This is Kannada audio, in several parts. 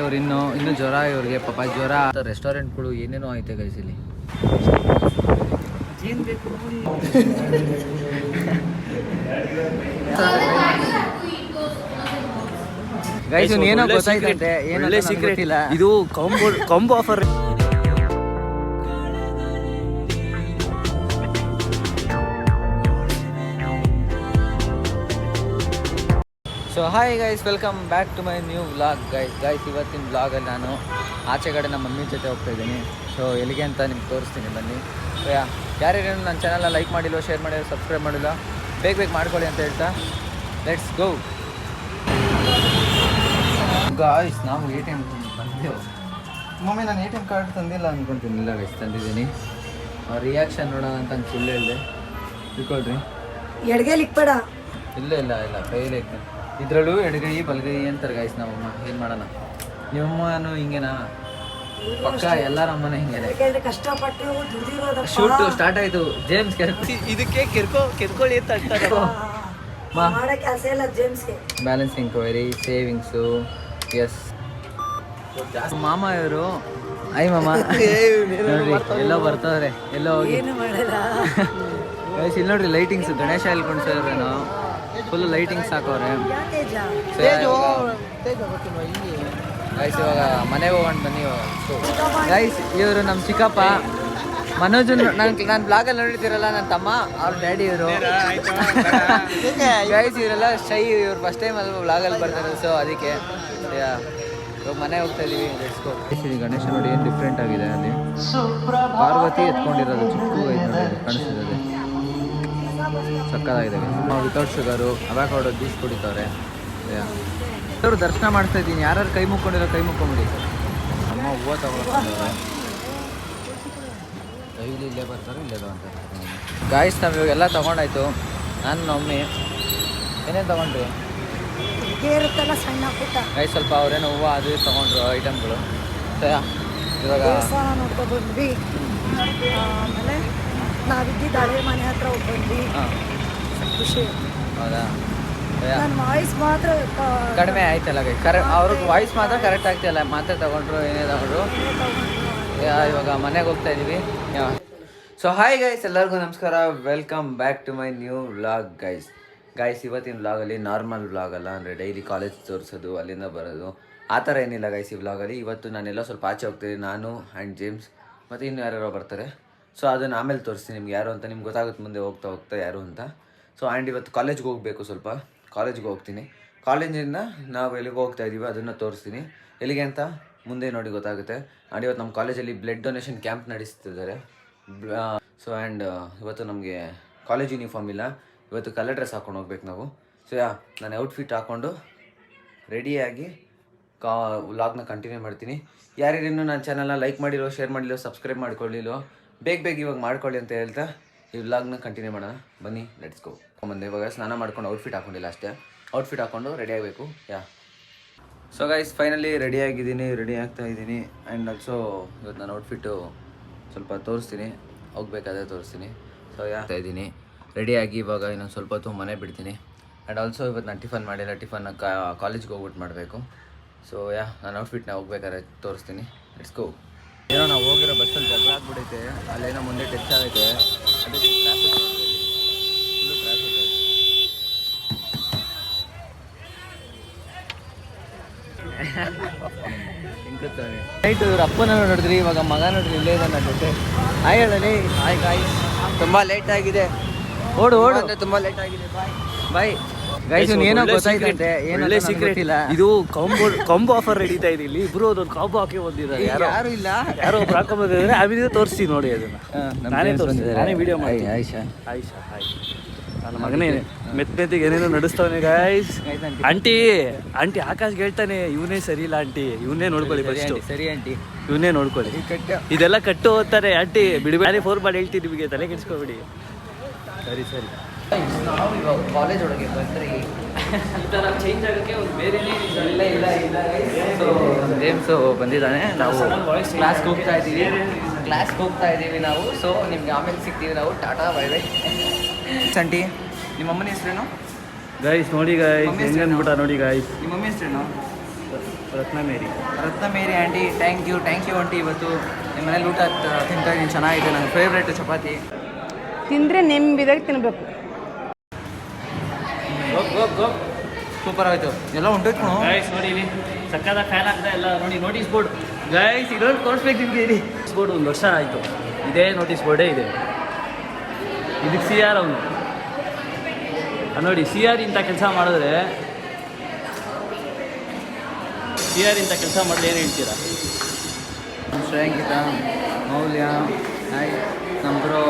ಅವ್ರು ಇನ್ನೂ ಜ್ವರ ಇವ್ರಿಗೆ ಪಾಪ ಜ್ವರ. ರೆಸ್ಟೋರೆಂಟ್ಗಳು ಏನೇನೋ ಐತೆ ಗೈಸ್ ಇಲ್ಲಿ. ಏನು ಬೇಕು ಗೈಸ್ ಏನೋ ಗೊತ್ತಾಯ್ತಂತೆ, ಏನೋ ಸೀಕ್ರೆಟ್ ಇಲ್ಲ. ಇದು combo offer. So hi guys, welcome back to my new vlog guys. ಇವತ್ತಿನ ವ್ಲಾಗಲ್ಲಿ ನಾನು ಆಚೆ ಕಡೆ ನಮ್ಮ ಮಮ್ಮಿ ಜೊತೆ ಹೋಗ್ತಾ ಇದ್ದೀನಿ. ಸೊ ಎಲ್ಲಿಗೆ ಅಂತ ನಿಮ್ಗೆ ತೋರಿಸ್ತೀನಿ ಬನ್ನಿ. ಸೊ ಯಾರ್ಯಾರೇನು ನನ್ನ ಚಾನಲ್ನ ಲೈಕ್ ಮಾಡಿಲ್ಲ, ಶೇರ್ ಮಾಡಿಲ್ಲ, ಸಬ್ಸ್ಕ್ರೈಬ್ ಮಾಡಿಲ್ಲ, ಬೇಗ ಮಾಡ್ಕೊಳ್ಳಿ ಅಂತ ಹೇಳ್ತಾ ಲೆಟ್ಸ್ ಗೋ ಗಾಯ್ಸ್. ನಾವು ATM ಬಂದೆವು. ಮಮ್ಮಿ ನಾನು ATM ಕಾರ್ಡ್ ತಂದಿಲ್ಲ ಅಂದ್ಕೊತೀನಿಲ್ಲ ಗೈಸ್, ತಂದಿದ್ದೀನಿ. ರಿಯಾಕ್ಷನ್ ನೋಡೋಣ ಅಂತ ನಂಗೆ ಸುಳ್ಳು ಹೇಳಿದೆ, ತಿಳ್ಕೊಳ್ರಿ. ಎಡಗೈಲಿ ಇಕ್ಬೇಡ. ಇಲ್ಲ ಕೈಯಲ್ಲಿ ಇದ್ರಲ್ಲೂ ಎಡಗೈ ಬಲಗೈ ಅಂತಾರೆ ಗೈಸ್. ನಮ್ಮಮ್ಮ ಏನು ಮಾಡೋಣ, ನಿಮ್ಮಮ್ಮನೂ ಹಿಂಗೇನಾ? ಪಕ್ಕ ಎಲ್ಲರ ಅಮ್ಮನ ಹಿಂಗೇನೆ. ಕಷ್ಟಪಟ್ಟು ದುಡಿರೋದು. ಶೂಟ್ ಸ್ಟಾರ್ಟ್ ಆಯ್ತು. ಜೇಮ್ಸ್ ಇದಕ್ಕೆ ಕೆರ್ಕೊಳ್ಳಿ ಅಂತ ಅಂತಾರೆ. ಮಾಡೋ ಕೆಲಸ ಇಲ್ಲ ಜೇಮ್ಸ್ಗೆ. Balance enquiry, savings, yes. ಮಾಮ ಇವರು ಐ ಮಾಮ ನೋಡ್ರಿ ಎಲ್ಲೋ ಬರ್ತವ್ರೆ, ಎಲ್ಲೋ ಹೋಗಿ. ಏನು ಮಾಡಲ್ಲ ಗೈಸ್ ಇಲ್ಲಿ ನೋಡ್ರಿ ಲೈಟಿಂಗ್ಸ್, ಗಣೇಶ ಎಲ್ಲಿ ಕೊಂಡ್ಸೋರೇನೋ, ಫುಲ್ ಲೈಟಿಂಗ್ಸ್ ಹಾಕೋರೆ. ಗೈಸ್ ಇವಾಗ ಮನೆಗೆ ಹೋಗೋಣ ಬನ್ನಿ. ಗೈಸ್ ಇವರು ನಮ್ಮ ಚಿಕ್ಕಪ್ಪ ಮನೋಜ್. ನಾನು ಬ್ಲಾಗಲ್ಲಿ ನೋಡಿರ್ತೀರಲ್ಲ, ನನ್ನ ತಮ್ಮ ಅವ್ರ ಡ್ಯಾಡಿ ಇವರು. ಗೈಸ್ ಇವರೆಲ್ಲ ಶೈ, ಇವ್ರು ಫಸ್ಟ್ ಟೈಮ್ ಅಲ್ಲಿ ಬ್ಲಾಗಲ್ಲಿ ಬರ್ತಾರೆ. ಸೊ ಅದಕ್ಕೆ ಇವಾಗ ಮನೆಗೆ ಹೋಗ್ತಾ ಇದೀವಿ. ಲೆಟ್ಸ್ ಗಣೇಶ ನೋಡಿ ಏನು ಡಿಫ್ರೆಂಟ್ ಆಗಿದೆ. ಅಲ್ಲಿ ಪಾರ್ವತಿ ಎತ್ಕೊಂಡಿರೋದು ಚಿಕ್ಕದಾಗಿ ನೋಡಿ ಕಾಣಿಸ್ತಿದೆ, ಸಕ್ಕದಾಗಿದೆ. ವಿತೌಟ್ ಶುಗರು, ಅವಾಕಾಡೋ ಜ್ಯೂಸ್ ಕುಡಿತವ್ರೆ. ಅವರು ದರ್ಶನ ಮಾಡ್ತಾ ಇದ್ದೀನಿ. ಯಾರು ಕೈ ಮುಕ್ಕೊಂಡಿರೋ ಕೈ ಮುಕ್ಕೊಂಬಿಡಿ. ಅಮ್ಮ ಹೂವು ತಗೊಳ್ತಾರೆ. ಡೈಲಿ ಇಲ್ಲೇ ಬರ್ತಾರೆ, ಇಲ್ಲೇ ಅಂತ. ಗಾಯ್ಸ್ ನಾವು ಇವಾಗೆಲ್ಲ ತೊಗೊಂಡಾಯ್ತು. ನಾನು ಮಮ್ಮಿ ಏನೇನು ತೊಗೊಂಡ್ರಿ ಇರುತ್ತಲ್ಲ ಸಣ್ಣ ಪುಟ್ಟ. ಗಾಯ್ಸ್ ಸ್ವಲ್ಪ ಅವ್ರೇನೋ ಹೂವು ಅದು ತೊಗೊಂಡ್ರು ಐಟಮ್ಗಳು. ಇವಾಗ ನೋಡ್ಕೊಂಡು ಬಂದ್ವಿ. ಆಮೇಲೆ ನಾವಿದ್ದಿದ್ದು ಹಳೆ ಮನೆ ಹತ್ರ ಹೋಗಿ ಬಂದ್ವಿ. ಖುಷಿ. ಹೌದಾ? ನನ್ನ ವಾಯ್ಸ್ ಮಾತ್ರ ಕಡಿಮೆ ಆಯ್ತಲ್ಲ ಅವ್ರಿಗೆ ವಾಯ್ಸ್ ಮಾತ್ರ ಕರೆಕ್ಟ್ ಆಗ್ತಿಲ್ಲ. ಮಾತ್ರ ತಗೊಂಡ್ರು, ಏನೇ ತಗೊಂಡ್ರು. ಇವಾಗ ಮನೆಗೆ ಹೋಗ್ತಾ ಇದ್ದೀವಿ. ಸೊ ಹಾಯ್ ಗೈಸ್, ಎಲ್ಲರಿಗೂ ನಮಸ್ಕಾರ. Welcome back to my new vlog guys. ಇವತ್ತಿನ ವ್ಲಾಗಲ್ಲಿ ನಾರ್ಮಲ್ ವ್ಲಾಗ್ ಅಲ್ಲ, ಅಂದರೆ ಡೈಲಿ ಕಾಲೇಜ್ ತೋರಿಸೋದು, ಅಲ್ಲಿಂದ ಬರೋದು, ಆ ಥರ ಏನಿಲ್ಲ ಗೈಸ್. ಈ ವ್ಲಾಗಲ್ಲಿ ಇವತ್ತು ನಾನೆಲ್ಲ ಸ್ವಲ್ಪ ಆಚೆ ಹೋಗ್ತೀನಿ. ನಾನು ಆ್ಯಂಡ್ ಜೇಮ್ಸ್ ಮತ್ತು ಇನ್ನೂ ಯಾರ್ಯಾರೋ ಬರ್ತಾರೆ. ಸೊ ಅದನ್ನು ಆಮೇಲೆ ತೋರಿಸ್ತೀನಿ ನಿಮ್ಗೆ ಯಾರು ಅಂತ. ನಿಮ್ಗೆ ಗೊತ್ತಾಗುತ್ತೆ ಮುಂದೆ ಹೋಗ್ತಾ ಯಾರು ಅಂತ. ಸೊ ಆ್ಯಂಡ್ ಇವತ್ತು ಕಾಲೇಜ್ಗೆ ಹೋಗಬೇಕು, ಸ್ವಲ್ಪ ಕಾಲೇಜ್ಗೆ ಹೋಗ್ತೀನಿ. ಕಾಲೇಜಿಂದ ನಾವು ಎಲ್ಲಿಗೆ ಹೋಗ್ತಾ ಇದ್ದೀವಿ ಅದನ್ನು ತೋರಿಸ್ತೀನಿ. ಎಲ್ಲಿಗೆ ಅಂತ ಮುಂದೆ ನೋಡಿ ಗೊತ್ತಾಗುತ್ತೆ. ಆ್ಯಂಡ್ ಇವತ್ತು ನಮ್ಮ ಕಾಲೇಜಲ್ಲಿ ಬ್ಲಡ್ ಡೊನೇಷನ್ ಕ್ಯಾಂಪ್ ನಡೆಸ್ತಿದ್ದಾರೆ. ಸೊ ಆ್ಯಂಡ್ ಇವತ್ತು ನಮಗೆ ಕಾಲೇಜ್ ಯೂನಿಫಾರ್ಮ್ ಇಲ್ಲ, ಇವತ್ತು ಕಲರ್ ಡ್ರೆಸ್ ಹಾಕ್ಕೊಂಡು ಹೋಗ್ಬೇಕು ನಾವು. ಸೊ ನಾನು ಔಟ್ಫಿಟ್ ಹಾಕ್ಕೊಂಡು ರೆಡಿಯಾಗಿ ವ್ಲಾಗ್ನ ಕಂಟಿನ್ಯೂ ಮಾಡ್ತೀನಿ. ಯಾರ್ಯಾರಿನ್ನೂ ನನ್ನ ಚಾನಲ್ನ ಲೈಕ್ ಮಾಡಿರೋ, ಶೇರ್ ಮಾಡಿಲ್ಲೋ, ಸಬ್ಸ್ಕ್ರೈಬ್ ಮಾಡ್ಕೊಳ್ಳಿಲ್ಲೋ, ಬೇಗ ಇವಾಗ ಮಾಡ್ಕೊಳ್ಳಿ ಅಂತ ಹೇಳ್ತಾ ಈ ವ್ಲಾಗ್ನ ಕಂಟಿನ್ಯೂ ಮಾಡೋಣ ಬನ್ನಿ. Let's go. ಬಂದೆ ಇವಾಗ ಸ್ನಾನ ಮಾಡ್ಕೊಂಡು ಔಟ್ಫಿಟ್ ಹಾಕ್ಕೊಂಡಿಲ್ಲ ಅಷ್ಟೇ. ಔಟ್ಫಿಟ್ ಹಾಕ್ಕೊಂಡು ರೆಡಿ ಆಗಬೇಕು. ಸೊ ಗೈಸ್ ಫೈನಲಿ ರೆಡಿ ಆಗ್ತಾ ಇದ್ದೀನಿ. ಆ್ಯಂಡ್ ಆಲ್ಸೋ ಇವತ್ತು ನಾನು ಔಟ್ಫಿಟ್ಟು ಸ್ವಲ್ಪ ತೋರಿಸ್ತೀನಿ, ಹೋಗ್ಬೇಕಾದ್ರೆ ತೋರಿಸ್ತೀನಿ. ಸೊ ಆಗ್ತಾ ಇದ್ದೀನಿ ರೆಡಿಯಾಗಿ. ಇವಾಗ ಇನ್ನೊಂದು ಸ್ವಲ್ಪ ಹೊತ್ತು ಮನೆ ಬಿಡ್ತೀನಿ. ಆ್ಯಂಡ್ ಆಲ್ಸೋ ಇವತ್ತು ನಾನು ಟಿಫನ್ ಮಾಡಿಲ್ಲ, ಟಿಫನ್ನ ಕಾಲೇಜ್ಗೆ ಹೋಗ್ಬಿಟ್ಟು ಮಾಡಬೇಕು. ಸೊ ನಾನು ಔಟ್ಫಿಟ್ನ ಹೋಗ್ಬೇಕಾದ್ರೆ ತೋರಿಸ್ತೀನಿ. Let's go. ಏನೋ ನಾವು ಹೋಗಿರೋ ಬಸ್ಸಲ್ಲಿ ಜಗಳ ಆಗ್ಬಿಟ್ಟೈತೆ, ಅಲ್ಲೇನೋ ಮುಂದೆ ಟಚ್ ಆಗೈತೆ, ಅದಕ್ಕೆ ಟ್ರಾಫಿಕ್ ಫುಲ್ಲು ಟ್ರಾಫಿಕ್ ಐತೆ. ನೈಟ್ ಇವ್ರ ಅಪ್ಪನ ನೋಡಿದ್ರಿ, ಇವಾಗ ಮಗ ನೋಡ್ರಿ ಇಲ್ಲೇ ಇದೆ ನನ್ನ ಜೊತೆ. ಹಾಯ್ ಹೇಳಲಿ. ಹಾಯ್ ಗಾಯ್ಸ್, ತುಂಬ ಲೇಟ್ ಆಗಿದೆ. ಓಡು ಅಂದರೆ ತುಂಬ ಲೇಟ್ ಆಗಿದೆ. Bye guys. ಏನೋ ಗೊತ್ತಾಯ್ತಂತೆ, ಏನೋ ಸೀಕ್ರೆಟ್ ಇಲ್ಲ. ಇದು ಕಾಂಬೋ ಆಫರ್ ನಡೀತಾ ಇದೆ ಇಲ್ಲಿ. ಇಬ್ರು ಅದೊಂದು ಕಾಂಬೋ ಹಾಕಿ ಬಂದಿದ್ದಾರೆ. ಯಾರು ಇಲ್ಲ, ಯಾರೋ ಒಬ್ರು ಹಾಕೊಂಡ್ಬಂದಿದ್ದಾರೆ. ಆಮೇಲೆ ತೋರಿಸ್ತೀನಿ ನೋಡಿ ಅದನ್ನ. ನಾನೇ ವಿಡಿಯೋ ಮಾಡಿ. ಆಯ್ಷಾ ಹಾಯ್ ನನ್ನ ಮಗನೇ ಮೆತ್ತಿಗೆ ಏನೇನೋ ನಡೆಸ್ತವನೆ ಗಾಯ್ಸ್. ಆಂಟಿ ಆಕಾಶ್ಗೆ ಹೇಳ್ತಾನೆ, ಇವನೇ ಸರಿ ಇಲ್ಲ ಆಂಟಿ, ಇವನ್ನೇ ನೋಡ್ಕೊಳ್ಳಿ ಫಸ್ಟ್. ಸರಿ ಆಂಟಿ, ಇವನ್ನೇ ನೋಡ್ಕೊಳ್ಳಿ. ಇದೆಲ್ಲ ಕಟ್ಟು ಹೋಗ್ತಾರೆ ಆಂಟಿ, ಬಿಡಬೇಡಿ. ಫೋನ್ ಮಾಡಿ ಹೇಳ್ತೀನಿ ನಿಮಗೆ, ತಲೆ ಕೆಡಿಸ್ಕೊಬೇಡಿ. ಸರಿ ನಾವು ಇವಾಗ ಕಾಲೇಜ್ ಒಳಗೆ ಬಂದರೆ ಈ ಥರ ಚೇಂಜ್ ಆಗೋಕ್ಕೆ ಒಂದು ಬೇರೆನೇ ಇಲ್ಲ. ಜೇಮ್ಸು ಬಂದಿದ್ದಾನೆ. ನಾವು ಕ್ಲಾಸ್ಗೆ ಹೋಗ್ತಾ ಇದ್ದೀವಿ ನಾವು. ಸೊ ನಿಮ್ಗೆ ಆಮೇಲೆ ಸಿಗ್ತೀವಿ ನಾವು. Tata bye bye. ಸಂಟಿ, ನಿಮ್ಮ ಅಮ್ಮನ ಹೆಸರೇನು ಗೈಸ್? ನೋಡಿ ಗೈಸ್ ಹೆಂಗೆ ಅಂದ್ಬಿಟ್ಟ ನೋಡಿ ಗೈಸ್. ನಿಮ್ಮ ಮಮ್ಮಿ ಹೆಸರೇನು? ರತ್ನ ಮೇರಿ ಆಂಟಿ, ಥ್ಯಾಂಕ್ ಯು ಆಂಟಿ. ಇವತ್ತು ನಿಮ್ಮ ಮನೇಲಿ ಊಟ ತಿಂತಾ ಇದ್ದೀನಿ, ಚೆನ್ನಾಗಿದೆ. ನನ್ನ ಫೇವ್ರೇಟ್ ಚಪಾತಿ. ತಿಂದರೆ ನೆಮ್ಮದಿಯಾಗಿ ತಿನ್ಬೇಕು. ಸೂಪರ್ ಆಯಿತು, ಎಲ್ಲ ಹೊಂಟೋಯ್ತು. ಗೈಸ್ ನೋಡಿ ಇಲ್ಲಿ ಸಕ್ಕದ ಫ್ಯಾನ್ ಆಗ್ತಾ ಎಲ್ಲ ನೋಡಿ. ನೋಟಿಸ್ ಬೋರ್ಡ್ ಗೈಸ್, ಇದೊಂದು ತೋರಿಸ್ಬೇಕು ನಿಮಗೆ. ನೋಟಿಸ್ ಬೋರ್ಡ್ 1 ವರ್ಷ ಆಯಿತು, ಇದೇ ನೋಟಿಸ್ ಬೋರ್ಡೇ ಇದೆ. ಇದಕ್ಕೆ CR ಅವನು ನೋಡಿ. CR ಇಂಥ ಕೆಲಸ ಮಾಡಿದ್ರೆ, CR ಇಂಥ ಕೆಲಸ ಮಾಡಲಿ ಏನು ಹೇಳ್ತೀರಾ? ಶ್ರೇಯಾಂಕಿತ, ಮೌಲ್ಯ, ಹಾಯ್ ನಮ್ಮರು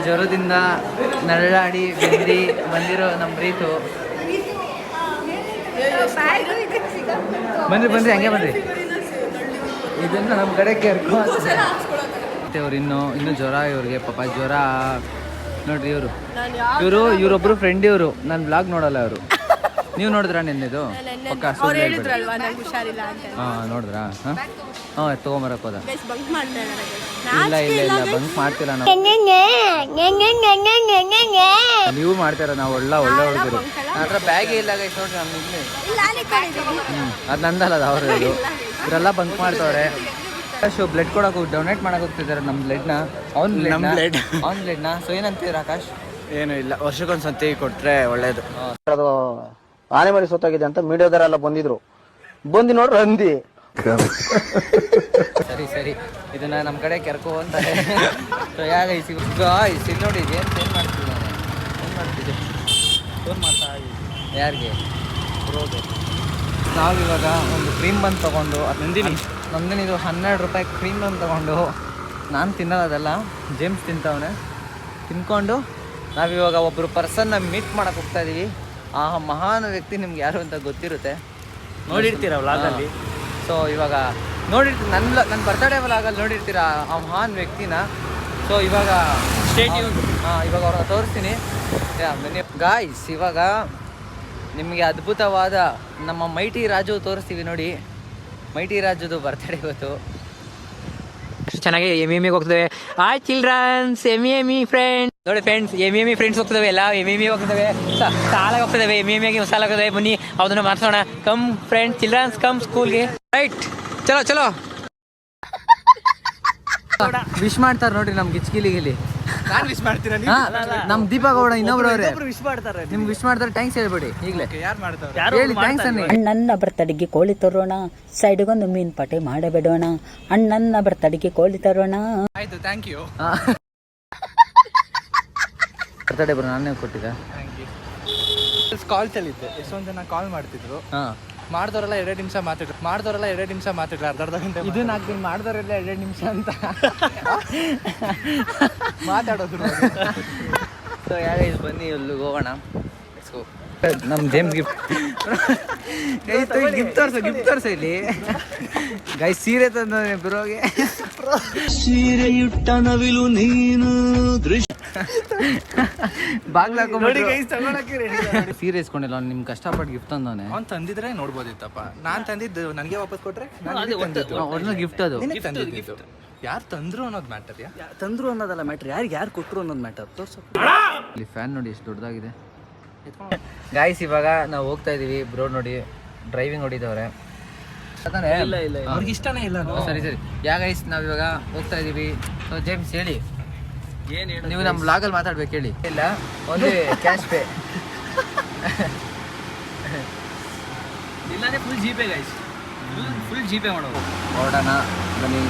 ಜ್ವರದಿಂದ ನರಳಾಡಿ ಬಂದಿರೋ ನಮ್ಮ ರೀತು. ಬನ್ರಿ ಹಂಗೆ ಬನ್ರಿ. ಇದನ್ನು ನಮ್ಮ ಕಡೆ ಕೆರ್ಕೊ ಅವ್ರು ಇನ್ನೂ ಜ್ವರ. ಇವ್ರಿಗೆ ಪಾಪ ಜ್ವರ ನೋಡ್ರಿ. ಇವರೊಬ್ರು ಫ್ರೆಂಡ್. ಇವರು ನನ್ನ ಬ್ಲಾಗ್ ನೋಡಲ್ಲ ಅವರು. ನೀವು ನೋಡಿದ್ರಾ ನಿನ್ನೆದು? ಪಕ್ಕ ಹಾಂ ನೋಡಿದ್ರಾ? ಹಾಂ ತೊಗೊಂಬರಕ್ಕೆ ಹೋದ. ಇಲ್ಲ ಬಂಕ್ ಮಾಡ್ತಿಲ್ಲ ನಾವು. ನೀವು ಮಾಡ್ತೀರ, ನಾವು ಒಳ್ಳೆ ಹುಡುಗರು. ನನ್ನ ಹತ್ರ ಬ್ಯಾಗೇ ಇಲ್ಲ ಗೈಸ್ ನೋಡ್ರಿ. ನಮ್ಮ ಇಲ್ಲಿ ಅದು ನಂದಲ್ಲ, ಅದು ಅವ್ರು. ಇವರೆಲ್ಲ ಬಂಕ್ ಮಾಡ್ತವ್ರೆ. ಆಕಾಶ್ ಬ್ಲಡ್ ಕೊಡೋಕೆ ಡೊನೇಟ್ ಮಾಡಕ್ಕೆ ಹೋಗ್ತಿದ್ದಾರೆ ನಮ್ಮ ಬ್ಲಡ್ನ. ಅವ್ನ ಬ್ಲಡ್ನ. ಸೊ ಏನಂತೀರ ಆಕಾಶ್? ಏನು ಇಲ್ಲ, ವರ್ಷಕ್ಕೊಂದ್ಸತಿ ಕೊಟ್ರೆ ಒಳ್ಳೇದು. ಅದು ಆನೆ ಮರಿ ಸೊತ್ತಾಗಿದೆ ಅಂತ ಮೀಡಿಯಾದವರೆಲ್ಲ ಬಂದಿದ್ರು. ನೋಡ್ರಿ ಅಂದಿ. ಸರಿ ಇದನ್ನ ನಮ್ಮ ಕಡೆ ಕೆರ್ಕೋ ಅಂತಾರೆ. ಇಲ್ಲಿ ನೋಡಿ, ಏನು ಮಾಡ್ತಿದ್ದೆ ಯಾರಿಗೆ? ನಾವಿವಾಗ ಒಂದು ಕ್ರೀಮ್ ಬಂದು ತೊಗೊಂಡು, ನಂದಿನಿದು 12 ರೂಪಾಯಿ ಕ್ರೀಮ್ ಬಂದು ತೊಗೊಂಡು, ನಾನು ತಿನ್ನೋದಲ್ಲ, ಜೇಮ್ಸ್ ತಿಂತವನೆ. ತಿನ್ಕೊಂಡು ನಾವಿವಾಗ ಒಬ್ಬರು ಪರ್ಸನ್ನ ಮೀಟ್ ಮಾಡಕ್ಕೆ ಹೋಗ್ತಾ ಇದ್ದೀವಿ. ಆ ಮಹಾನ್ ವ್ಯಕ್ತಿ ನಿಮ್ಗೆ ಯಾರು ಅಂತ ಗೊತ್ತಿರುತ್ತೆ, ನೋಡಿರ್ತೀರ ವ್ಲಾಗಲ್ಲಿ. ಸೊ ಇವಾಗ ನೋಡಿರ್ತೀವಿ, ನನ್ನ ಬರ್ತಡೇ ವ್ಲಾಗಲ್ಲಿ ನೋಡಿರ್ತೀರ ಆ ಮಹಾನ್ ವ್ಯಕ್ತಿನ. ಸೊ ಇವಾಗ ಇವಾಗ ಅವ್ರನ್ನ ತೋರಿಸ್ತೀನಿ ಗಾಯ್ಸ್. ಇವಾಗ ನಿಮಗೆ ಅದ್ಭುತವಾದ ನಮ್ಮ ಮೈಟಿ ರಾಜು ತೋರಿಸ್ತೀವಿ ನೋಡಿ. ಮೈಟಿ ರಾಜುದು ಬರ್ತಡೇ ಇವತ್ತು. ಚೆನ್ನಾಗಿ ಎಮ್ಮಿ ಹೋಗ್ತದೆ. ಹಾಯ್ ಚಿಲ್ಡ್ರನ್ಸ್, ಎಮ್ಮಿ ಫ್ರೆಂಡ್ಸ್ ನೋಡಿ. ಫ್ರೆಂಡ್ಸ್ ಎಮ್ಮಿ ಫ್ರೆಂಡ್ಸ್ ಹೋಗ್ತವೆ, ಎಲ್ಲ ಎಮ್ಮಿ ಹೋಗ್ತವೆ, ಸಾಲಾಗಿ ಹೋಗ್ತವೆ. ಎಮ್ಮಿಗೆ ಸಾಲ ಹೋಗ್ತದೆ. ಬನ್ನಿ ಅದನ್ನ ಮಾತಾಡೋಣ. ಕಮ್ ಫ್ರೆಂಡ್ಸ್, ಚಿಲ್ಡ್ರನ್ಸ್ ಕಮ್ ಸ್ಕೂಲ್ಗೆ. ರೈಟ್, ಚಲೋ ವಿಶ್ ಮಾಡ್ತಾರೆ ನೋಡ್ರಿ ನಮ್ಮ ಗಿಚ್ಕಿಲಿಗಿಲಿ. ನಾನು ವಿಶ್ ಮಾಡ್ತೀನಿ. ನಮ್ಮ ದೀಪಗೌಡ ಇನ್ನೊಬ್ರು ಅವ್ರೆ ವಿಶ್ ಮಾಡ್ತಾರೆ. ನಿಮ್ಗೆ ವಿಶ್ ಮಾಡ್ತಾರೆ. ಥ್ಯಾಂಕ್ಸ್ ಹೇಳ್ಬೇಡಿ ಈಗಲೇ. ಯಾರು ಮಾಡ್ತಾರೆ? ಹೇಳಿ ಥ್ಯಾಂಕ್ಸ್ ಅನ್ನಿ. ಅಣ್ಣನ ಬರ್ತಡಿಗೆ ಕೋಳಿ ತರೋಣ, ಸೈಡ್ಗೊಂದು ಮೀನ್ ಪಾಟೆ ಮಾಡಬೇಡೋಣ. ಅಣ್ಣನ ಬರ್ತಡಿಗೆ ಕೋಳಿ ತರೋಣ. ಆಯ್ತು, ಥ್ಯಾಂಕ್ ಯು. ಬರ್ತಡೇ ಬರೋ ನಾನೇ ಕೊಟ್ಟಿದ್ದೆ. ಕಾಲ್ಸ್ ಅಲ್ಲಿದ್ದೆ, ಎಷ್ಟೊಂದು ಜನ ಕಾಲ್ ಮಾಡ್ತಿದ್ರು. ಮಾಡಿದವರೆಲ್ಲ 2 ನಿಮಿಷ ಮಾತಾಡ್ರು, ಅರ್ಧ ಗಂಟೆ. ಇದು 4 ದಿನ ಮಾಡಿದವರೆಲ್ಲ 2 ನಿಮಿಷ ಅಂತ ಮಾತಾಡೋದು. ಸೊ ಯಾರು ಬನ್ನಿ ಎಲ್ಲಿಗೆ ಹೋಗೋಣ. ನಮ್ಮ ಜೇಮ್ಸ್ ಗಿಫ್ಟ್ ತೋರ್ಸ ಇಲ್ಲಿ ಗೈಸ್. ಸೀರೆ ತಂದ ಬರೋಗೆ. ಸೀರೆ ಇಟ್ಟ ನವಿಲು ನೀನು ಸೀರೆ ಇಸ್ಕೊಂಡಿಲ್ಲ. ನಿಮ್ ಕಷ್ಟಪಟ್ಟು ಗಿಫ್ಟ್ ತಂದವನೆ. ಅವ್ನು ತಂದಿದ್ರೆ ನೋಡ್ಬೋದಿತ್ತಪ್ಪ. ನಾನ್ ತಂದಿದ್ದು ನನಗೆ ವಾಪಸ್ ಕೊಟ್ರೆ ಒಳ್ಳೆ ಗಿಫ್ಟ್ ಅದು. ಯಾರು ತಂದ್ರು ಅನ್ನೋದು ಮ್ಯಾಟರ್. ತಂದ್ರು ಅನ್ನೋದಲ್ಲ ಮ್ಯಾಟ್ರ್, ಯಾರು ಕೊಟ್ಟರು ಅನ್ನೋದು ಮ್ಯಾಟರ್. ತೋರ್ಸು. ಇಲ್ಲಿ ಫ್ಯಾನ್ ನೋಡಿ ಎಷ್ಟು ದೊಡ್ಡದಾಗಿದೆ ಗಾಯ್ಸ್. ಇವಾಗ ನಾವು ಹೋಗ್ತಾ ಇದೀವಿ. ಬ್ರೋ ನೋಡಿ ಡ್ರೈವಿಂಗ್ ಹೊಡಿದವ್ರೆ. ಇಲ್ಲ ಅವ್ರಿಗೆ ಇಷ್ಟನೇ ಇಲ್ಲ. ಸರಿ ಯಾ ಗೈಸ್, ನಾವ್ ಇವಾಗ ಹೋಗ್ತಾ ಇದೀವಿ. ಸೊ ಜೇಮ್ಸ್ ಹೇಳಿ, ಏನು ಹೇಳಿ? ನೀವು ನಮ್ಮ ಬ್ಲಾಗಲ್ಲಿ ಮಾತಾಡ್ಬೇಕು ಹೇಳಿ. ಇಲ್ಲ ಓನ್ಲಿ ಕ್ಯಾಶ್ ಪೇ. ಇಲ್ಲಾಂದ್ರೆ full GPay guys, full GPay ಮಾಡೋದು. ಹೊರಡೋಣ ಬನ್ನಿ.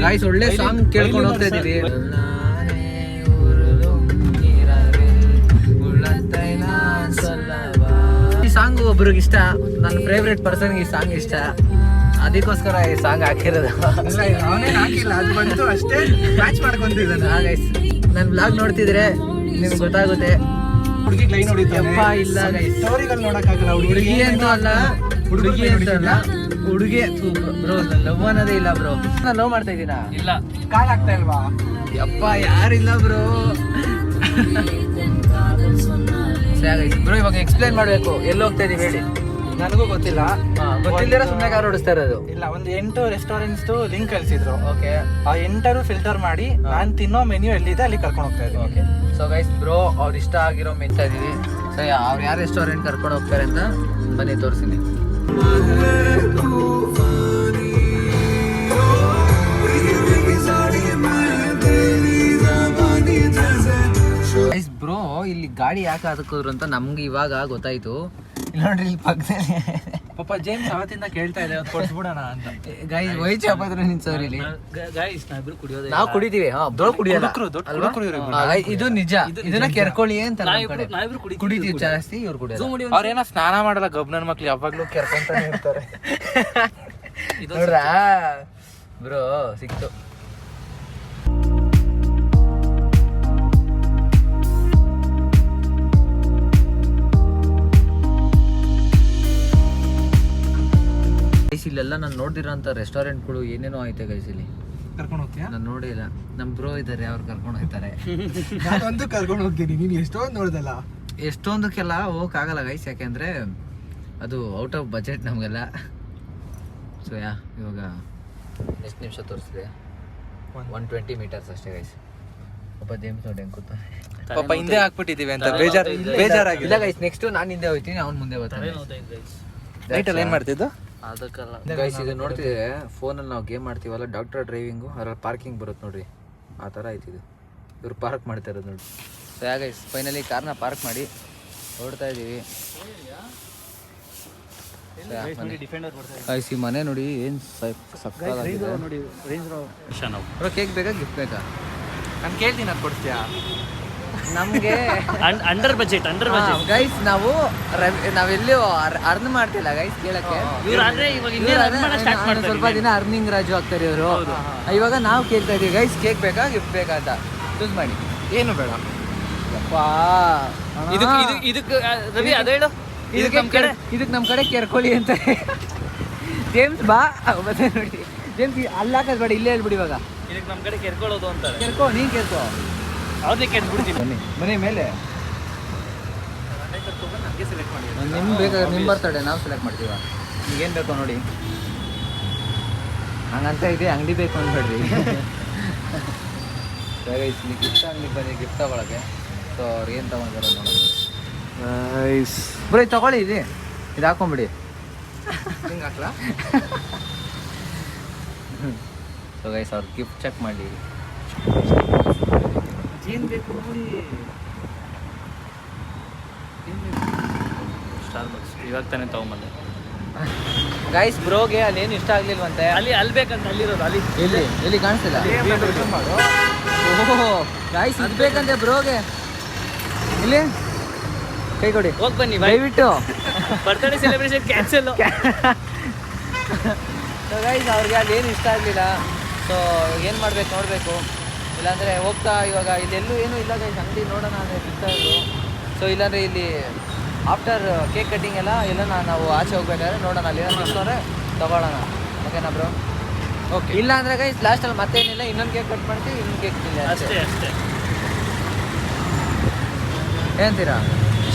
ಗೈಸ್ ಒಳ್ಳೆ ಸಾಂಗ್ ಕೇಳ್ಕೊಂಡು ಹೋಗ್ತಾ ಇದೀವಿ. ಈ ಸಾಂಗ್ ಒಬ್ರಿಗೆ ಇಷ್ಟ, ನನ್ನ ಫೇವ್ರೆಟ್ ಪರ್ಸನ್ಗೆ ಈ ಸಾಂಗ್ ಇಷ್ಟ, ಅದಕ್ಕೋಸ್ಕರ ಈ ಸಾಂಗ್ ಹಾಕಿರೋದು. ಹಾಕಿಲ್ಲ, ಅದು ಬಂತು ಅಷ್ಟೇ. ಮ್ಯಾಚ್ ಮಾಡ್ಕೊಂತಿದ್ದಾನೆ. ನನ್ನ ಬ್ಲಾಗ್ ನೋಡ್ತಿದ್ರೆ ನಿಮ್ಗೆ ಗೊತ್ತಾಗುತ್ತೆ. ಹುಡುಗಿ ಲೈನ್ ಯಪ್ಪ ಇಲ್ಲ ಗೈಸ್, ಸ್ಟೋರಿಗಳು ನೋಡಕ್ಕಾಗಲ್ಲ. ಹುಡುಗಿ ಅಂತ ಅಲ್ಲ, ಹುಡುಗಿ ಬ್ರೋ. ಲವ್ ಅನ್ನೋದೇ ಇಲ್ಲ ಬ್ರೋ. ನಾನು ಲವ್ ಮಾಡ್ತಾ ಇದ್ದೀನಾ? ಇಲ್ಲ. ಕಾಲ್ ಆಗ್ತಾ ಇಲ್ವಾ? ಯಪ್ಪ ಯಾರಿಲ್ಲ ಬ್ರೋ. ಬ್ರೋ ಇವಾಗ ಎಕ್ಸ್ಪ್ಲೈನ್ ಮಾಡ್ಬೇಕು, ಎಲ್ಲಿ ಹೋಗ್ತಾ ಇದೀವಿ ಹೇಳಿ. ನನಗೂ ಗೊತ್ತಿಲ್ಲ. ಗೊತ್ತಿಲ್ಲದಿರ ಸುಮ್ಮನೆ ಕಾರ್ ಓಡಿಸ್ತಾ ಇರೋದು. ಇಲ್ಲ, ಒಂದು 8 ರೆಸ್ಟೋರೆಂಟ್ಸ್ ಲಿಂಕ್ ಕಳಿಸಿದ್ರು. ಓಕೆ, ಆ 8 ಫಿಲ್ಟರ್ ಮಾಡಿ ನಾನು ತಿನ್ನೋ ಮೆನ್ಯೂ ಎಲ್ಲಿದೆ ಅಲ್ಲಿ ಕರ್ಕೊಂಡು ಹೋಗ್ತಾ ಇದ್ದೆ. Okay. So so guys bro ಅವ್ರು ಇಷ್ಟ ಆಗಿರೋ ಮೆಂತಾ ಇದೀವಿ. ಸೊ ಅವ್ರು ಯಾವ ರೆಸ್ಟೋರೆಂಟ್ ಕರ್ಕೊಂಡು ಹೋಗ್ತಾರೆ ಅಂತ ಬನ್ನಿ ತೋರಿಸ್ತೀನಿ. ಗೈಸ್ ಬ್ರೋ ಇಲ್ಲಿ ಗಾಡಿ ಯಾಕೆ ಹಾಕಿದ್ರು ಅಂತ ನಮ್ಗೆ ಇವಾಗ ಗೊತ್ತಾಯ್ತು. ಇಲ್ಲ ನೋಡ್ರಿ ಇಲ್ಲಿ ಪಕ್ಕದಲ್ಲಿ ಪಾಪ ಜೇಮ್ಸ್ ಅವತ್ತಿಂದ ಕೇಳ್ತಾ ಇದೆ ಕೊಡ್ಸ್ಬಿಡೋಣ ಅಂತ. ಗೈಸ್ ವೈಟ್ ಚಾಪಾದ್ರು ನಿಂತವ್ರು ಇಲ್ಲಿ. ಗೈಸ್ ನಾವಿಬ್ರು ಕುಡಿಯೋದೇ ನಾವು ಕುಡಿತೀವಿ. ಬ್ರೋ ಕುಡಿಯಲ್ಲ ಅಲ್ವಾ? ಇದು ನಿಜ. ಇದನ್ನ ಕೆರ್ಕೊಳ್ಳಿ ಅಂತ ನಾವಿಬ್ರು ಕುಡಿತೀವಿ ಜಾಸ್ತಿ, ಇವ್ರು ಕುಡಿಯೋದು. ಅವ್ರೇನೋ ಸ್ನಾನ ಮಾಡಲ್ಲ ಗಬ್ನನ್ ಮಕ್ಳು ಯಾವಾಗ್ಲೂ ಕೆರ್ಕೊಂತಾನೆ ಇರ್ತಾರೆ. ನೋಡ್ರಾ ಬ್ರೋ ಸಿಕ್ತು. ಗೈಸ್ ಇಲ್ಲೆಲ್ಲ ನಾನು ನೋಡ್ದಿರೋಂಥ ರೆಸ್ಟೋರೆಂಟ್ಗಳು ಏನೇನೋ ಐತೆ ಗೈಸ್ ಇಲ್ಲಿ. ಕರ್ಕೊಂಡು ಹೋಗ್ತೀಯಾ? ನಾನು ನೋಡೇ ಇಲ್ಲ. ನಮ್ಮ ಬ್ರೋ ಇದ್ದಾರೆ, ಅವ್ರು ಕರ್ಕೊಂಡು ಹೋಗ್ತಾರೆ. ನಾನಂತೂ ಕರ್ಕೊಂಡು ಹೋಗ್ತೀನಿ. ನೀನು ಎಷ್ಟೊಂದು ನೋಡ್ದಲ್ಲ. ಎಷ್ಟೊಂದಕ್ಕೆಲ್ಲ ಹೋಗಕ್ಕಾಗಲ್ಲ ಗೈಸ್, ಯಾಕೆಂದರೆ ಅದು ಔಟ್ ಆಫ್ ಬಜೆಟ್ ನಮಗೆಲ್ಲ. ಸೊ ಇವಾಗ ಎಷ್ಟು ನಿಮಿಷ ತೋರಿಸಿದೆ? 120 ಮೀಟರ್ಸ್ ಅಷ್ಟೇ ಗೈಸ್. ಪಾಪ ಜೇಮ್ಸ್ ನೋಡಿ ಹೆಂಗೆ ಕೂತ ಪಾಪ ಹಿಂದೆ ಹಾಕ್ಬಿಟ್ಟಿದೀವಿ ಅಂತ ಬೇಜಾರಾಗಿಲ್ಲ. ಇಲ್ಲ ಗೈಸ್, ನೆಕ್ಸ್ಟ್ ನಾನು ಹಿಂದೆ ಹೋಗ್ತೀನಿ, ಅವ್ನು ಮುಂದೆ ಬರ್ತಾನೆ. ನೈಟಲ್ಲಿ ಏನು ಮಾಡ್ತಿದ್ದು? ಅದಕ್ಕಲ್ಲ ಗೈಸ್, ಇದು ನೋಡ್ತಿದ್ರೆ ಫೋನಲ್ಲಿ ನಾವು ಗೇಮ್ ಮಾಡ್ತೀವಲ್ಲ, ಡಾಕ್ಟರ್ ಡ್ರೈವಿಂಗು, ಅದ್ರಲ್ಲಿ ಪಾರ್ಕಿಂಗ್ ಬರುತ್ತೆ ನೋಡ್ರಿ, ಆ ಥರ ಆಯ್ತಿದು. ಇವ್ರು ಪಾರ್ಕ್ ಮಾಡ್ತಾ ಇರೋದು ನೋಡಿ. ಸೊ ಗೈಸ್ ಫೈನಲಿ ಕಾರ್ನ ಪಾರ್ಕ್ ಮಾಡಿ ಹೊರಡ್ತಾ ಇದ್ದೀವಿ. ಗೈಸ್ ಈ ಮನೆ ನೋಡಿ ಏನು ಸಕ್ಕತ್ತಾಗಿದೆ. ಬ್ರೋ ಕೇಕ್ ಬೇಕಾ ಗಿಫ್ಟ್ ಬೇಕಾ? ನಾನು ಕೇಳ್ತೀನಿ, ಅದು ಕೊಡ್ತೀಯಾ? ನಮಗೆ ಅಂಡರ್ ಬಜೆಟ್ ಗೈಸ್ ನಾವೆಲ್ಲೂ ಅರ್ನ್ ಮಾಡ್ತಿಲ್ಲ ಗೈಸ್ ಕೇಳಕ್ಕೆ. ಸ್ವಲ್ಪ ದಿನ ಅರ್ನಿಂಗ್ ರಾಜು ಆಗ್ತಾರೆ ಇವರು. ಇವಾಗ ನಾವು ಕೇಳ್ತಾ ಇದೀವಿ ಗೈಸ್, ಕೇಕ್ ಬೇಕಾ ಗಿಫ್ಟ್ ಬೇಕಾ ಅಂತ ಚೂಸ್ ಮಾಡಿ. ಏನು ಬೇಡ. ಇದಕ್ಕೆ ರವಿ ಅದ ಹೇಳು, ಇದಕ್ಕೆ ನಮ್ಮ ಕಡೆ ಕೆರ್ಕೊಳ್ಳಿ ಅಂತ. ಜೇಮ್ಸ್ ಬಾ ಮತ್ತೆ ನೋಡಿ, ಜೇಮ್ಸ್ ಅಲ್ಲಿ ಹಾಕೋದು ಬೇಡ, ಇಲ್ಲೇ ಹೇಳ್ಬಿಡಿ. ಇವಾಗ ಇದಕ್ಕೆ ನಮ್ಮ ಕಡೆ ಕೆರ್ಕೊಳ್ಳೋದು ಅಂತಾರೆ. ಕೆರ್ಕೋ, ನೀನು ಕೆರ್ಕೋ, ಅವ್ರನ್ನೇ ಕೆರ್ಬಿಡ್ತೀನಿ. ಬನ್ನಿ ಮನೆ ಮೇಲೆ. ಸೆಲೆಕ್ಟ್ ಮಾಡಿ. ನಿಮ್ಗೆ ಬೇಕಾದ್ರೆ ನಿಮ್ಮ ಬರ್ತಡೆ ನಾವು ಸೆಲೆಕ್ಟ್ ಮಾಡ್ತೀವ. ನಿಮ್ಗೇನು ಬೇಕೋ ನೋಡಿ. ಹಂಗಂತ ಇದೆ, ಅಂಗಡಿ ಬೇಕು ಅಂದ್ಬೇಡ್ರಿ. ಇಲ್ಲಿ ಗಿಫ್ಟ್ ಅಂಗಡಿ ಬನ್ನಿ, ಗಿಫ್ಟ್ ತಗೊಳಕ್ಕೆ. ಸೊ ಅವ್ರು ಏನು ತಗೊಂಡ್ರೆ ನೋಡೋಣ. ಬರೀ ತಗೊಳ್ಳಿ, ಇದು ಹಾಕೊಂಬಿಡಿ. ಹಿಂಗೆ ಹಾಕ್ಲಾ? ಸೊ ಗೈಸ್ ಅವ್ರು ಗಿಫ್ಟ್ ಚೆಕ್ ಮಾಡಿ ಏನು ಬೇಕು ನೋಡಿ. ಸ್ಟಾರ್ಬಕ್ಸ್ ಇವಾಗ ತಾನೇ ತಗೊಂಬಂದೆ. ಗೈಸ್ ಬ್ರೋಗೆ ಅಲ್ಲೇನು ಇಷ್ಟ ಆಗ್ಲಿಲ್ವಂತೆ. ಅಲ್ಲಿ ಬೇಕಂತ ಅಲ್ಲಿರೋದು. ಎಲ್ಲಿ ಕಾಣಿಸ್ತಿಲ್ಲ. ಓಹೋ ಗೈಸ್ ಇದು ಬೇಕಂತೆ ಬ್ರೋಗೆ. ಇಲ್ಲಿ ಕೈ ಕೊಡಿ, ಹೋಗಿ ಬನ್ನಿ ದಯವಿಟ್ಟು. Birthday celebration cancel. So guys ಅವ್ರಿಗೆ ಅಲ್ಲೇನು ಇಷ್ಟ ಆಗಲಿಲ್ಲ. ಸೊ ಏನು ಮಾಡ್ಬೇಕು ನೋಡಬೇಕು, ಇಲ್ಲಾಂದರೆ ಹೋಗ್ತಾ ಇವಾಗ ಇಲ್ಲೆಲ್ಲೂ ಏನೂ ಇಲ್ಲ ಗೈಸ್. ಅಂಗಡಿ ನೋಡೋಣ ಅಂದರೆ ಸಿಗ್ತಾ ಇದ್ರು. ಸೊ ಇಲ್ಲಾಂದರೆ ಇಲ್ಲಿ ಆಫ್ಟರ್ ಕೇಕ್ ಕಟ್ಟಿಂಗ್ ಎಲ್ಲ ನಾವು ಆಚೆ ಹೋಗ್ಬೇಕಾದ್ರೆ ನೋಡೋಣ, ಅಲ್ಲಿ ಏನೋ ಸಿಗ್ತವ್ರೆ ತಗೊಳ್ಳೋಣ. ಓಕೆನಾ ಬ್ರೋ? ಓಕೆ. ಇಲ್ಲ ಅಂದರೆ ಗೈಸ್ ಲಾಸ್ಟಲ್ಲಿ ಮತ್ತೇನಿಲ್ಲ, ಇನ್ನೊಂದು ಕೇಕ್ ಕಟ್ ಮಾಡ್ತೀವಿ, ಇನ್ನೊಂದು ಕೇಕ್ ತಿಂದೆ ಅಷ್ಟೇ. ಏನಂತೀರಾ?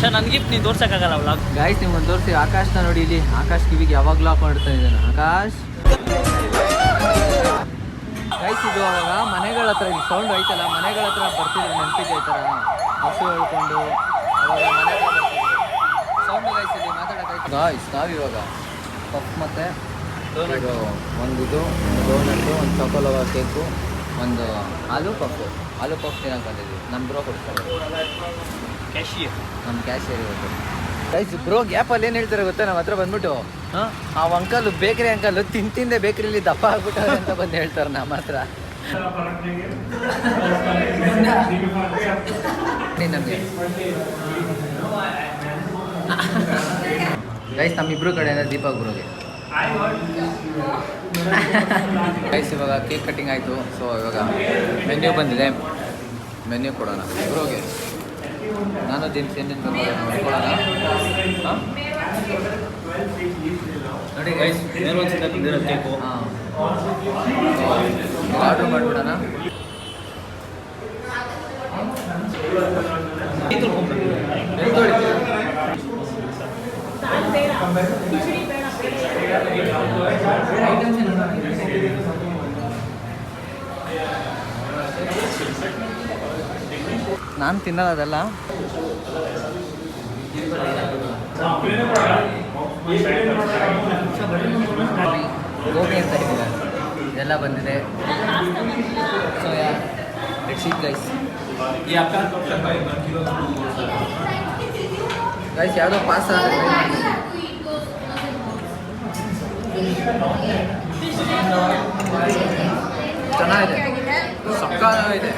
ಸರ್ ನನ್ನ ಗಿಫ್ಟ್ ನೀನು ತೋರ್ಸೋಕ್ಕಾಗಲ್ಲ ವ್ಲಾಗ್. ಗೈಸ್ ನಿಮ್ಗೊಂದು ತೋರಿಸಿ, ಆಕಾಶ್ನ ನೋಡಿ ಇಲ್ಲಿ. ಆಕಾಶ್ ಕಿವಿಗೆ ಯಾವಾಗಲೂ ಹಾಕೊಂಡಿರ್ತಾ ಇದ್ದಾನೆ ಆಕಾಶ್. ಗೈಸ್ ಇದು ಅವಾಗ ಮನೆಗಳ ಹತ್ರ ಇಲ್ಲಿ ಸೌಂಡ್ ಐತಲ್ಲ, ಮನೆಗಳ ಹತ್ರ ಬರ್ತಿದ್ರು ನೆನಪಿಗೆ ಈ ಥರ ಹಸು ಹೇಳ್ಕೊಂಡು ಅವಾಗ ಮನೆಗಳ ಬರ್ತಿದ್ರು ಸೌಂಡ್. ಗೈಸ್ ಇಲ್ಲಿ ಮಾತಾಡೋಕ್ಕಾಯ್ತು. ಗೈಸ್ ನಾವಿವಾಗ ಪಫ್ ಮತ್ತು ಇದು ಒಂದು ಡೋನಟ್ಟು, ಒಂದು ಚಾಕೋಲವ ಕೇಕು, ಒಂದು ಆಲೂ ಪಫ್ ತಿನ್ನೋಕೆ ಬಂದಿದ್ವಿ. ನಮ್ಮ ಬ್ರೋ ಕೊಡ್ತಾರೆ, ನಮ್ಮ ಕ್ಯಾಶಿಯರ್ ಇವತ್ತು. ಗೈಸ್ ಬ್ರೋ ಗ್ಯಾಪಲ್ಲಿ ಏನು ಹೇಳ್ತಾರೆ ಗೊತ್ತಾ, ನಮ್ಮ ಹತ್ರ ಬಂದ್ಬಿಟ್ಟು ಆ ಅಂಕಲ್ ಬೇಕ್ರಿ ಅಂಕಲ್ ತಿಂದೆ ಬೇಕ್ರಿಲಿ ದಪ್ಪ ಆಗ್ಬಿಟ್ಟಾರೆ ಅಂತ ಬಂದು ಹೇಳ್ತಾರೆ ನಮ್ಮ ಹತ್ರ. ನಮಗೆ ಗೈಸ್ ನಮ್ಮಿಬ್ರು ಕಡೆಯಿಂದ ದೀಪಕ್ ಬ್ರೋಗೆ. ಗೈಸ್ ಇವಾಗ ಕೇಕ್ ಕಟ್ಟಿಂಗ್ ಆಯಿತು. ಸೊ ಇವಾಗ ಮೆನ್ಯೂ ಬಂದಿದೆ, ಮೆನ್ಯೂ ಕೊಡೋಣ ಬ್ರೋಗೆ. ನಾನು ಜೇಮ್ಸ್ ಏನೇನು ನೋಡ್ಕೊಳ್ಳೋಣ. ನೋಡಿ ಗೈಸ್, ಏನು ಅನ್ಸುತ್ತೆ ತಿಂದಿರೋ ಕೇಕು. ಆರ್ಡ್ರ್ ಮಾಡಿಬಿಡೋಣ. ನಾನು ತಿನ್ನಲ್ಲ ಅದೆಲ್ಲ. ಗೋಬಿ ಅಂತ ಇದೆ, ಇದೆಲ್ಲ ಬಂದಿದೆ. So let's eat guys. Guys ಯಾವುದೋ ಪಾಸ್ತಾ ಚೆನ್ನಾಗಿದೆ, ಸಕ್ಕತ್ತಾಗಿದೆ.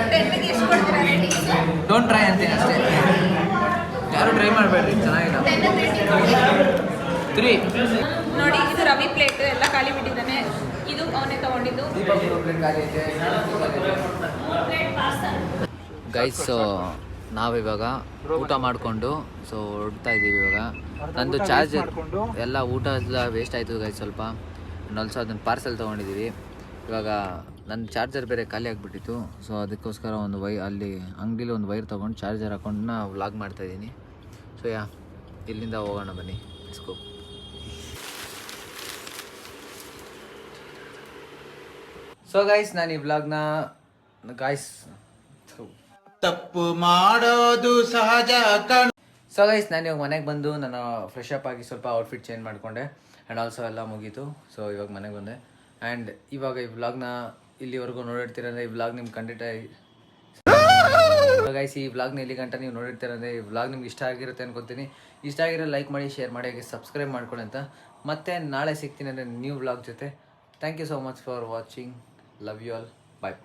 ಡೋಂಟ್ ಟ್ರೈ ಅಂತೀನಿ ಅಷ್ಟೇ, ಯಾರು ಟ್ರೈ ಮಾಡಬೇಡ್ರಿ, ಚೆನ್ನಾಗಿಲ್ಲ. 3 ನೋಡಿ, ಇದು ರವಿ ಪ್ಲೇಟ್ ಎಲ್ಲ ಖಾಲಿ ಬಿಟ್ಟಿದ್ದಾನೆ. ಇದು ಅವನೇ ತಗೊಂಡಿದ್ದು. ಗೈಸ್ ನಾವಿವಾಗ ಊಟ ಮಾಡಿಕೊಂಡು ಸೊ ಹೊರಡ್ತಾ ಇದ್ದೀವಿ. ಇವಾಗ ನಂದು ಚಾರ್ಜರ್ ಎಲ್ಲ ಊಟ ಎಲ್ಲ ವೇಸ್ಟ್ ಆಯಿತು ಗೈಸ್ ಸ್ವಲ್ಪ. ಆಲ್ಸೋ ಅದನ್ನು ಪಾರ್ಸೆಲ್ ತೊಗೊಂಡಿದ್ದೀವಿ. ಇವಾಗ ನನ್ನ ಚಾರ್ಜರ್ ಬೇರೆ ಖಾಲಿ ಆಗಿಬಿಟ್ಟಿತ್ತು. ಸೊ ಅದಕ್ಕೋಸ್ಕರ ಒಂದು ಅಲ್ಲಿ ಅಂಗಡಿಲಿ ಒಂದು ವೈರ್ ತೊಗೊಂಡು ಚಾರ್ಜರ್ ಹಾಕೊಂಡು ವ್ಲಾಗ್ ಮಾಡ್ತಾಯಿದ್ದೀನಿ. ಸೊ ಇಲ್ಲಿಂದ ಹೋಗೋಣ ಬನ್ನಿ, ಇಸ್ಕೋ. ಸೊ ಗೈಸ್ ನಾನು ಈ ವ್ಲಾಗ್ನ ತಪ್ಪು ಮಾಡೋದು ಸಹಜ. ಸೊ ಗೈಸ್ ನಾನು ಇವಾಗ ಮನೆಗೆ ಬಂದು ನಾನು ಫ್ರೆಶ್ ಅಪ್ ಆಗಿ ಸ್ವಲ್ಪ ಔಟ್ಫಿಟ್ ಚೇಂಜ್ ಮಾಡಿಕೊಂಡೆ ಆ್ಯಂಡ್ ಆಲ್ಸೋ ಎಲ್ಲ ಮುಗೀತು. ಸೊ ಇವಾಗ ಮನೆಗೆ ಬಂದೆ ಆ್ಯಂಡ್ ಇವಾಗ ಈ ವ್ಲಾಗ್ನ ಇಲ್ಲಿವರೆಗೂ ನೋಡಿರ್ತೀರಂದರೆ ಈ ವ್ಲಾಗ್ ನಿಮ್ಗೆ ಖಂಡಿತ ಗೈಸ್ ಈ ವ್ಲಾಗ್ನ ಇಲ್ಲಿ ಗಂಟ ನೀವು ನೋಡಿರ್ತೀರಂದರೆ ಈ ವ್ಲಾಗ್ ನಿಮ್ಗೆ ಇಷ್ಟ ಆಗಿರುತ್ತೆ ಅನ್ಕೊತೀನಿ. ಇಷ್ಟ ಆಗಿರೋ ಲೈಕ್ ಮಾಡಿ, ಶೇರ್ ಮಾಡಿ, ಹಾಗೆ ಸಬ್ಸ್ಕ್ರೈಬ್ ಮಾಡ್ಕೊಳ್ಳಿ ಅಂತ. ಮತ್ತೆ ನಾಳೆ ಸಿಗ್ತೀನಿ ಅಂದರೆ ನ್ಯೂ ವ್ಲಾಗ್ ಜೊತೆ. Thank you so much for watching. Love you all. Bye.